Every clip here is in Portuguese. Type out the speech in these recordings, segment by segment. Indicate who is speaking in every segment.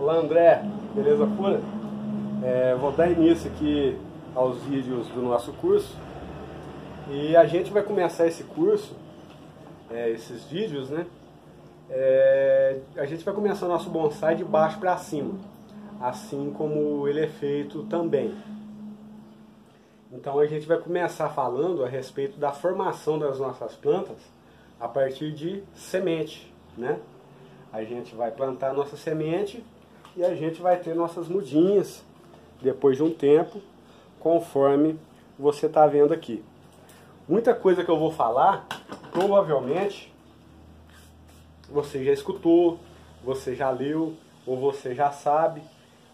Speaker 1: Olá André, beleza pura? Vou dar início aqui aos vídeos do nosso curso e a gente vai começar esse curso, esses vídeos, né? A gente vai começar o nosso bonsai de baixo para cima, assim como ele é feito também. Então a gente vai começar falando a respeito da formação das nossas plantas a partir de semente, né? A gente vai plantar a nossa semente e a gente vai ter nossas mudinhas depois de um tempo, conforme você está vendo aqui. Muita coisa que eu vou falar, provavelmente você já escutou, você já leu ou você já sabe,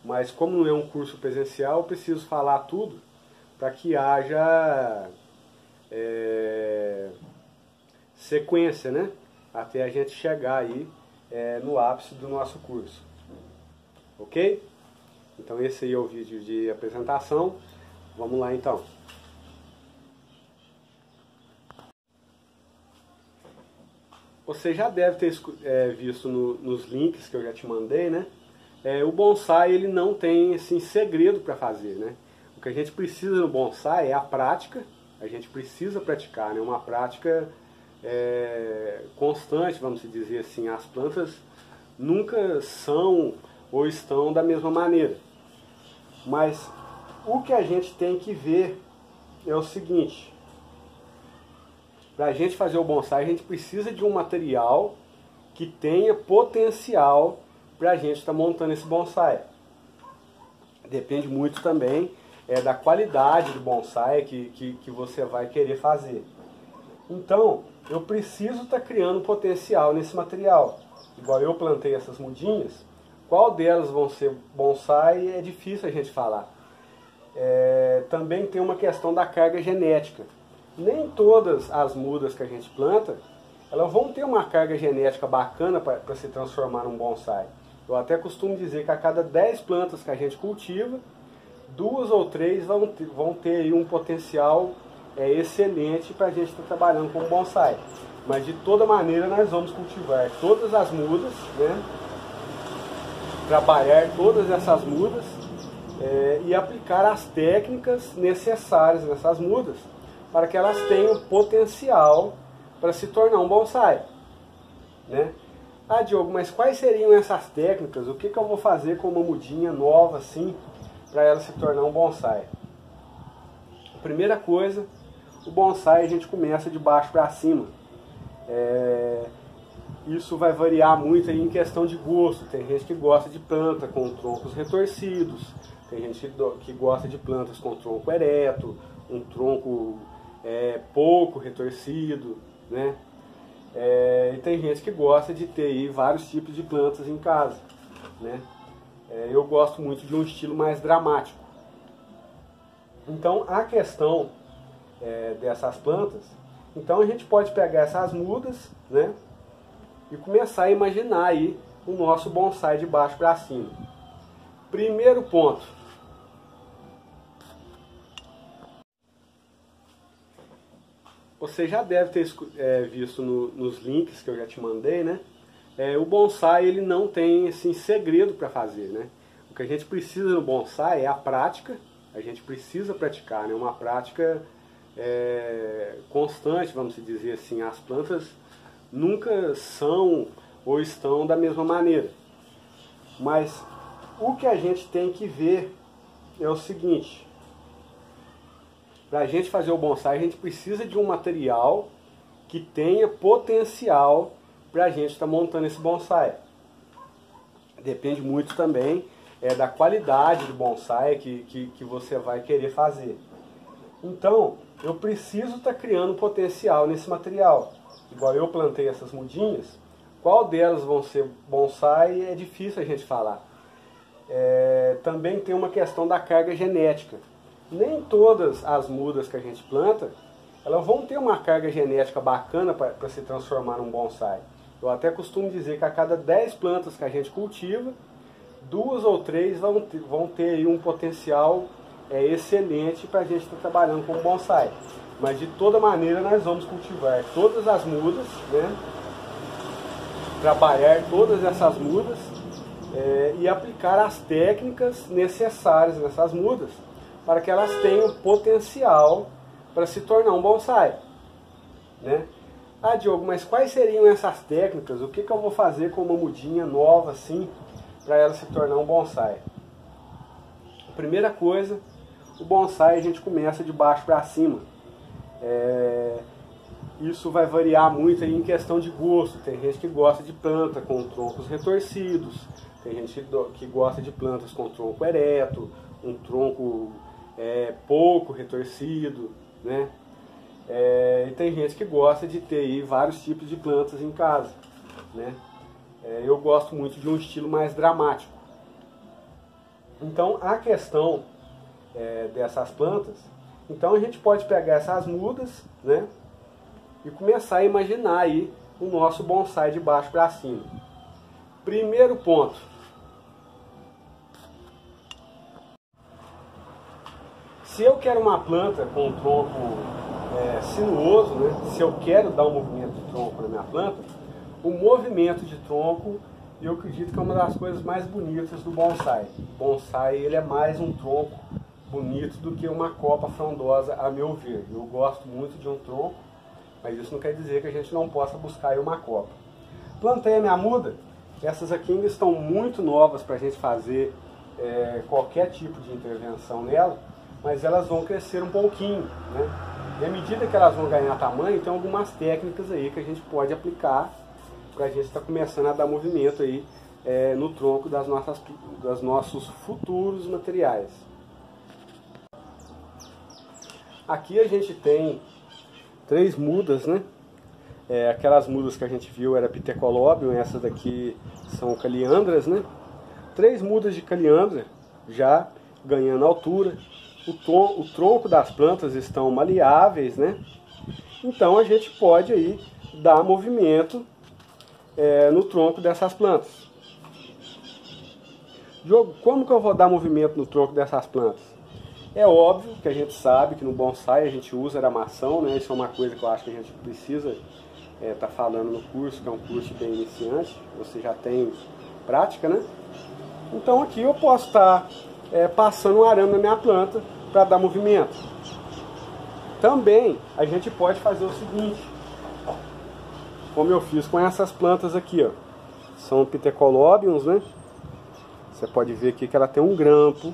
Speaker 1: mas como não é um curso presencial, eu preciso falar tudo para que haja sequência, né? Até a gente chegar aí no ápice do nosso curso. Ok? Então esse aí é o vídeo de apresentação. Vamos lá então. Você já deve ter visto nos links que eu já te mandei, né? O bonsai ele não tem assim, segredo para fazer, né? O que a gente precisa no bonsai é a prática. A gente precisa praticar, né? Uma prática constante, vamos dizer assim. As plantas nunca são ou estão da mesma maneira. Mas o que a gente tem que ver é o seguinte: para a gente fazer o bonsai, a gente precisa de um material que tenha potencial para a gente estar montando esse bonsai. Depende muito também da qualidade do bonsai que você vai querer fazer. Então, eu preciso estar criando potencial nesse material. Igual eu plantei essas mudinhas, qual delas vão ser bonsai é difícil a gente falar. Também tem uma questão da carga genética. Nem todas as mudas que a gente planta, elas vão ter uma carga genética bacana para se transformar num bonsai. Eu até costumo dizer que a cada 10 plantas que a gente cultiva, 2 ou 3 vão ter aí um potencial excelente para a gente estar trabalhando com bonsai. Mas de toda maneira nós vamos cultivar todas as mudas, né? Trabalhar todas essas mudas e aplicar as técnicas necessárias nessas mudas para que elas tenham potencial para se tornar um bonsai, né? Ah, Diogo, mas quais seriam essas técnicas? O que eu vou fazer com uma mudinha nova assim para ela se tornar um bonsai? Primeira coisa, o bonsai a gente começa de baixo para cima. Isso vai variar muito aí em questão de gosto. Tem gente que gosta de planta com troncos retorcidos, tem gente que gosta de plantas com tronco ereto, um tronco pouco retorcido, né? E tem gente que gosta de ter aí vários tipos de plantas em casa, né? Eu gosto muito de um estilo mais dramático. Então a questão dessas plantas, então a gente pode pegar essas mudas, né? E começar a imaginar aí o nosso bonsai de baixo para cima. Primeiro ponto. Você já deve ter visto nos links que eu já te mandei, né? O bonsai ele não tem assim, segredo para fazer, né? O que a gente precisa no bonsai é a prática. A gente precisa praticar, né? Uma prática constante, vamos dizer assim. As plantas nunca são ou estão da mesma maneira. Mas o que a gente tem que ver é o seguinte: para a gente fazer o bonsai, a gente precisa de um material que tenha potencial para a gente estar montando esse bonsai. Depende muito também da qualidade do bonsai que você vai querer fazer. Então, eu preciso estar criando potencial nesse material. Igual eu plantei essas mudinhas, qual delas vão ser bonsai é difícil a gente falar. Também tem uma questão da carga genética. Nem todas as mudas que a gente planta, elas vão ter uma carga genética bacana para se transformar num bonsai. Eu até costumo dizer que a cada 10 plantas que a gente cultiva, 2 ou 3 vão ter aí um potencial excelente para a gente estar trabalhando com bonsai. Mas de toda maneira nós vamos cultivar todas as mudas, né? Trabalhar todas essas mudas e aplicar as técnicas necessárias nessas mudas para que elas tenham potencial para se tornar um bonsai, né? Ah, Diogo, mas quais seriam essas técnicas? O que eu vou fazer com uma mudinha nova assim para ela se tornar um bonsai? Primeira coisa, o bonsai a gente começa de baixo para cima. Isso vai variar muito aí em questão de gosto. Tem gente que gosta de planta com troncos retorcidos, tem gente que gosta de plantas com tronco ereto, um tronco pouco retorcido, né? E tem gente que gosta de ter aí vários tipos de plantas em casa, né? Eu gosto muito de um estilo mais dramático. Então a questão dessas plantas, então a gente pode pegar essas mudas, né, e começar a imaginar aí o nosso bonsai de baixo para cima. Primeiro ponto. Se eu quero uma planta com um tronco sinuoso, né, se eu quero dar um movimento de tronco na minha planta, o movimento de tronco eu acredito que é uma das coisas mais bonitas do bonsai. O bonsai ele é mais um tronco bonito do que uma copa frondosa, a meu ver. Eu gosto muito de um tronco, mas isso não quer dizer que a gente não possa buscar aí uma copa. Plantei a minha muda, essas aqui ainda estão muito novas para a gente fazer qualquer tipo de intervenção nela, mas elas vão crescer um pouquinho, né? E à medida que elas vão ganhar tamanho, tem algumas técnicas aí que a gente pode aplicar para a gente estar começando a dar movimento aí no tronco dos nossos futuros materiais. Aqui a gente tem 3 mudas, né? Aquelas mudas que a gente viu era Pithecolobium, essas daqui são Caliandras, né? 3 mudas de Caliandra já ganhando altura. O tronco das plantas estão maleáveis, né? Então a gente pode aí dar movimento no tronco dessas plantas. Diogo, como que eu vou dar movimento no tronco dessas plantas? É óbvio que a gente sabe que no bonsai a gente usa aramação, né? Isso é uma coisa que eu acho que a gente precisa estar falando no curso, que é um curso bem iniciante, você já tem prática, né? Então aqui eu posso estar passando um arame na minha planta para dar movimento. Também a gente pode fazer o seguinte, como eu fiz com essas plantas aqui, ó. São Pithecolobiums, né? Você pode ver aqui que ela tem um grampo.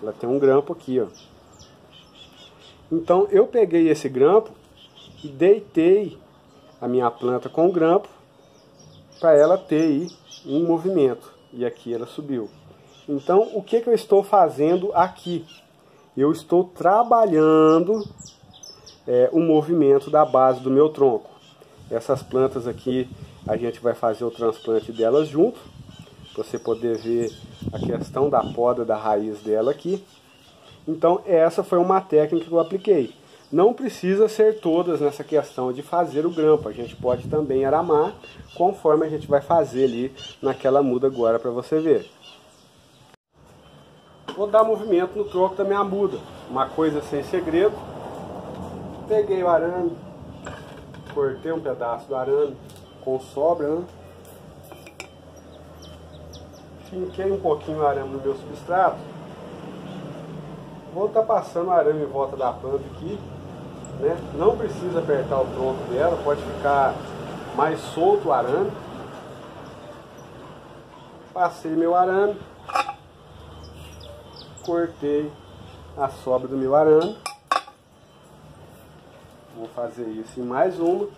Speaker 1: Ela tem um grampo aqui, ó. Então eu peguei esse grampo e deitei a minha planta com o grampo para ela ter aí um movimento. E aqui ela subiu. Então o que eu estou fazendo aqui? Eu estou trabalhando o movimento da base do meu tronco. Essas plantas aqui a gente vai fazer o transplante delas junto, para você poder ver a questão da poda da raiz dela aqui. Então essa foi uma técnica que eu apliquei. Não precisa ser todas nessa questão de fazer o grampo, a gente pode também aramar, conforme a gente vai fazer ali naquela muda agora para você ver. Vou dar movimento no tronco da minha muda, uma coisa sem segredo. Peguei o arame, cortei um pedaço do arame com sobra, né? Finquei um pouquinho o arame no meu substrato. Vou estar passando o arame em volta da planta aqui, né? Não precisa apertar o tronco dela, pode ficar mais solto o arame. Passei meu arame, cortei a sobra do meu arame. Vou fazer isso em mais uma.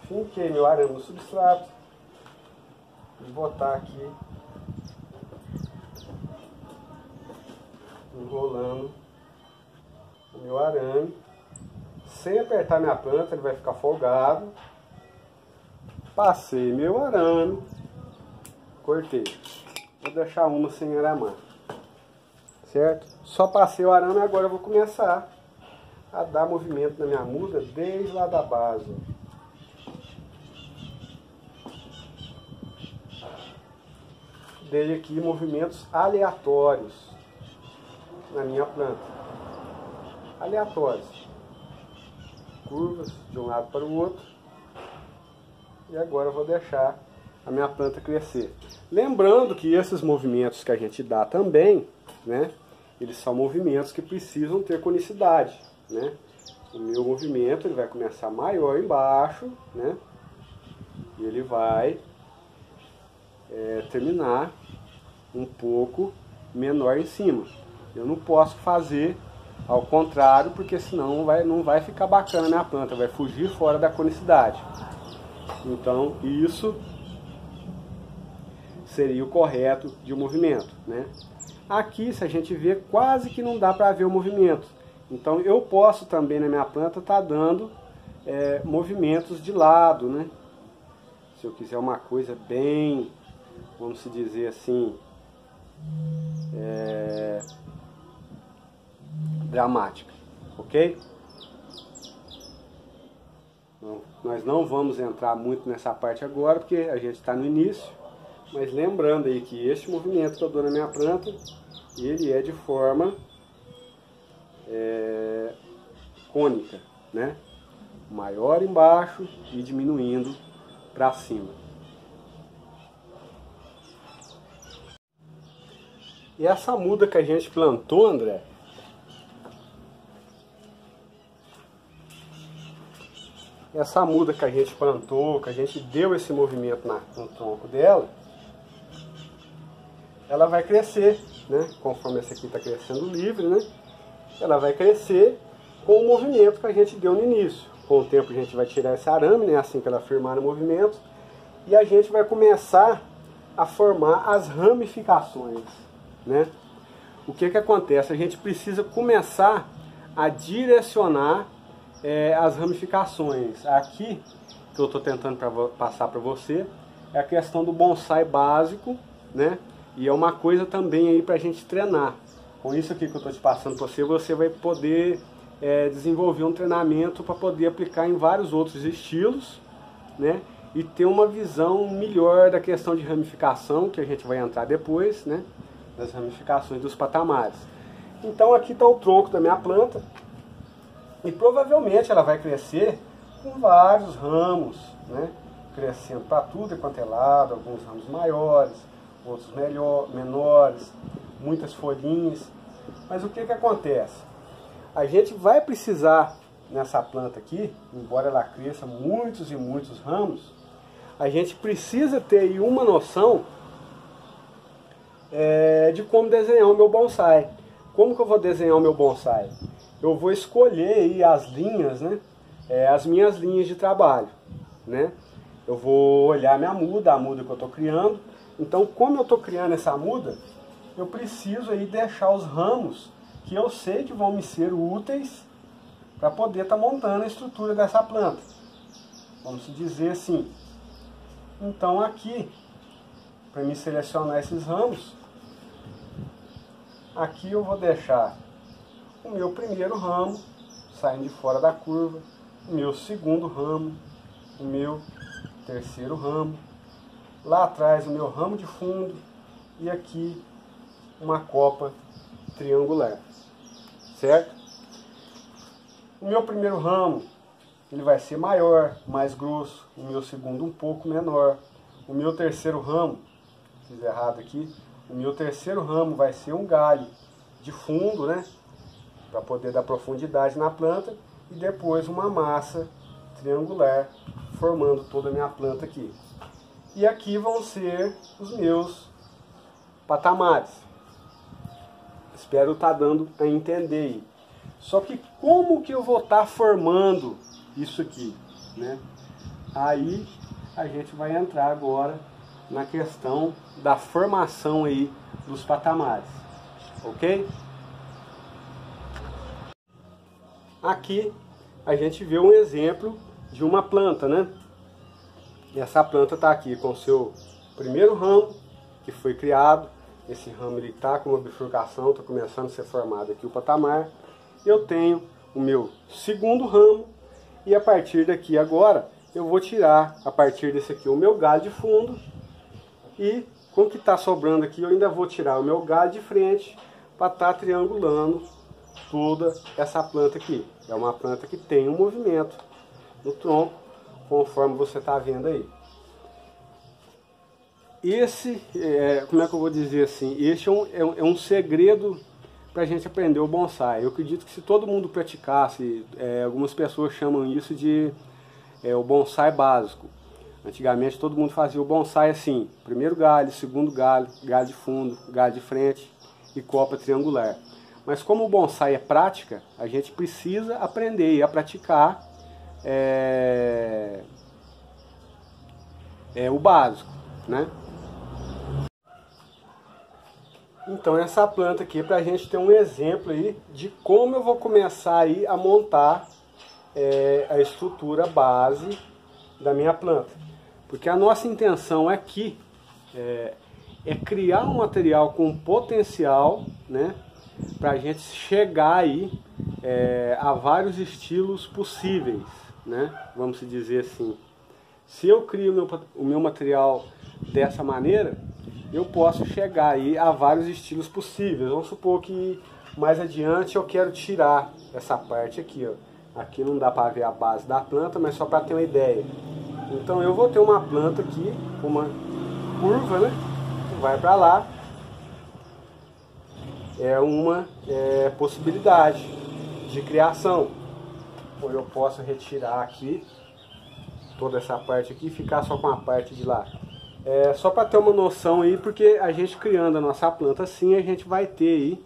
Speaker 1: Finquei meu arame no substrato. Vou botar aqui, enrolando o meu arame. Sem apertar minha planta, ele vai ficar folgado. Passei meu arame. Cortei. Vou deixar uma sem aramar. Certo? Só passei o arame e agora eu vou começar a dar movimento na minha muda desde lá da base. Dei aqui movimentos aleatórios na minha planta. Aleatórios. Curvas de um lado para o outro. e agora eu vou deixar a minha planta crescer. Lembrando que esses movimentos que a gente dá também, né, eles são movimentos que precisam ter conicidade, né? O meu movimento ele vai começar maior embaixo, né, e ele vai terminar um pouco menor em cima. Eu não posso fazer ao contrário, porque senão não vai ficar bacana a minha planta, vai fugir fora da conicidade. Então isso seria o correto de movimento, né? Aqui, se a gente vê, quase que não dá para ver o movimento. Então eu posso também na minha planta estar dando movimentos de lado, né? Se eu quiser uma coisa bem, vamos se dizer assim, dramática, ok? Então, nós não vamos entrar muito nessa parte agora, porque a gente está no início, mas lembrando aí que este movimento que eu dou na minha planta, ele é de forma cônica, né? Maior embaixo e diminuindo para cima. E essa muda que a gente plantou, André, essa muda que a gente plantou, que a gente deu esse movimento no tronco dela, ela vai crescer, né? Conforme essa aqui está crescendo livre, né? Ela vai crescer com o movimento que a gente deu no início. Com o tempo a gente vai tirar esse arame, né? Assim que ela firmar no movimento, e a gente vai começar a formar as ramificações, né? O que acontece? A gente precisa começar a direcionar as ramificações. Aqui, que eu estou tentando passar para você, é a questão do bonsai básico, né? E é uma coisa também aí para a gente treinar. Com isso aqui que eu estou te passando para você, você vai poder desenvolver um treinamento para poder aplicar em vários outros estilos, né? E ter uma visão melhor da questão de ramificação, que a gente vai entrar depois, né? Das ramificações dos patamares. Então aqui está o tronco da minha planta, e provavelmente ela vai crescer com vários ramos, né? Crescendo para tudo quanto é lado, alguns ramos maiores, outros menores, muitas folhinhas. Mas o que acontece? A gente vai precisar, nessa planta aqui, embora ela cresça muitos e muitos ramos, a gente precisa ter aí uma noção de como desenhar o meu bonsai. Como que eu vou desenhar o meu bonsai? Eu vou escolher aí as linhas, né? As minhas linhas de trabalho, né? Eu vou olhar a muda que eu estou criando. Então, como eu estou criando essa muda, eu preciso aí deixar os ramos que eu sei que vão me ser úteis para poder estar montando a estrutura dessa planta. Vamos dizer assim. Então aqui, para me selecionar esses ramos, aqui eu vou deixar o meu primeiro ramo saindo de fora da curva, o meu segundo ramo, o meu terceiro ramo, lá atrás o meu ramo de fundo e aqui uma copa triangular, certo? O meu primeiro ramo ele vai ser maior, mais grosso, o meu segundo um pouco menor, o meu terceiro ramo, fiz errado aqui, o meu terceiro ramo vai ser um galho de fundo, né? Para poder dar profundidade na planta, e depois uma massa triangular formando toda a minha planta aqui. E aqui vão ser os meus patamares. Espero estar dando a entender aí. Só que como que eu vou estar formando isso aqui, né? Aí a gente vai entrar agora na questão da formação aí dos patamares, ok? Aqui a gente vê um exemplo de uma planta, né? E essa planta está aqui com o seu primeiro ramo, que foi criado. Esse ramo está com uma bifurcação, está começando a ser formado aqui o patamar. Eu tenho o meu segundo ramo, e a partir daqui agora, eu vou tirar, a partir desse aqui, o meu galho de fundo. E com o que está sobrando aqui, eu ainda vou tirar o meu galho de frente para estar triangulando toda essa planta aqui. É uma planta que tem um movimento no tronco, conforme você está vendo aí. esse, como é que eu vou dizer assim, esse é um segredo para a gente aprender o bonsai. Eu acredito que se todo mundo praticasse, algumas pessoas chamam isso de o bonsai básico. Antigamente todo mundo fazia o bonsai assim, primeiro galho, segundo galho, galho de fundo, galho de frente e copa triangular. Mas como o bonsai é prática, a gente precisa aprender a praticar o básico, né? Então essa planta aqui é para a gente ter um exemplo aí de como eu vou começar aí a montar a estrutura base da minha planta. Porque a nossa intenção aqui é criar um material com potencial, né, para a gente chegar aí a vários estilos possíveis, né, vamos dizer assim. Se eu crio o meu material dessa maneira, eu posso chegar aí a vários estilos possíveis. Vamos supor que mais adiante eu quero tirar essa parte aqui, ó. Aqui não dá para ver a base da planta, mas só para ter uma ideia. Então eu vou ter uma planta aqui, uma curva, né, que vai para lá. É uma possibilidade de criação. Ou eu posso retirar aqui toda essa parte aqui e ficar só com a parte de lá. Só para ter uma noção aí, porque a gente criando a nossa planta assim, a gente vai ter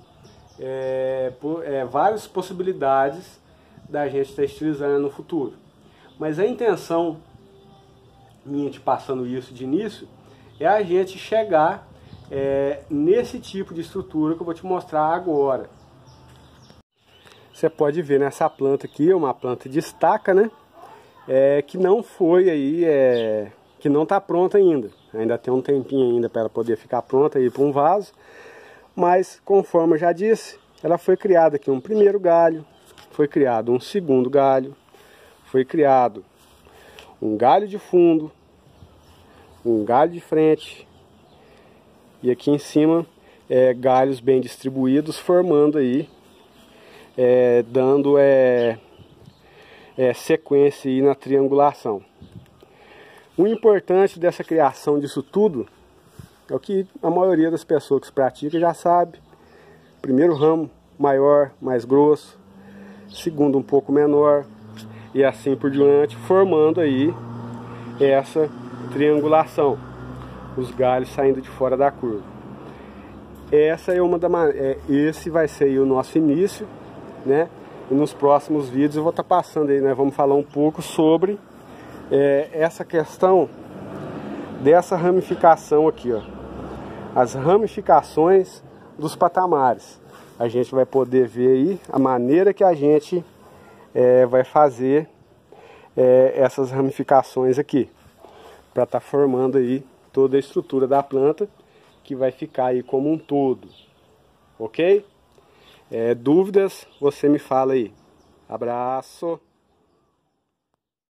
Speaker 1: aí várias possibilidades da gente estar estilizando no futuro. Mas a intenção minha de passando isso de início é a gente chegar nesse tipo de estrutura que eu vou te mostrar agora. Você pode ver nessa planta aqui, é uma planta de estaca, né? Que não foi aí, que não está pronta ainda. Ainda tem um tempinho ainda para ela poder ficar pronta aí para um vaso. Mas, conforme eu já disse, ela foi criada aqui um primeiro galho, foi criado um segundo galho, foi criado um galho de fundo, um galho de frente, e aqui em cima galhos bem distribuídos, formando aí, dando sequência aí na triangulação. O importante dessa criação disso tudo é o que a maioria das pessoas que praticam já sabe. Primeiro ramo maior, mais grosso, segundo um pouco menor, e assim por diante, formando aí essa triangulação, os galhos saindo de fora da curva. Essa é esse vai ser aí o nosso início, né? E nos próximos vídeos eu vou estar passando aí, né? Vamos falar um pouco sobre essa questão dessa ramificação aqui, ó. As ramificações dos patamares. A gente vai poder ver aí a maneira que a gente vai fazer essas ramificações aqui, para estar formando aí toda a estrutura da planta, que vai ficar aí como um todo, ok? Dúvidas, você me fala aí. Abraço!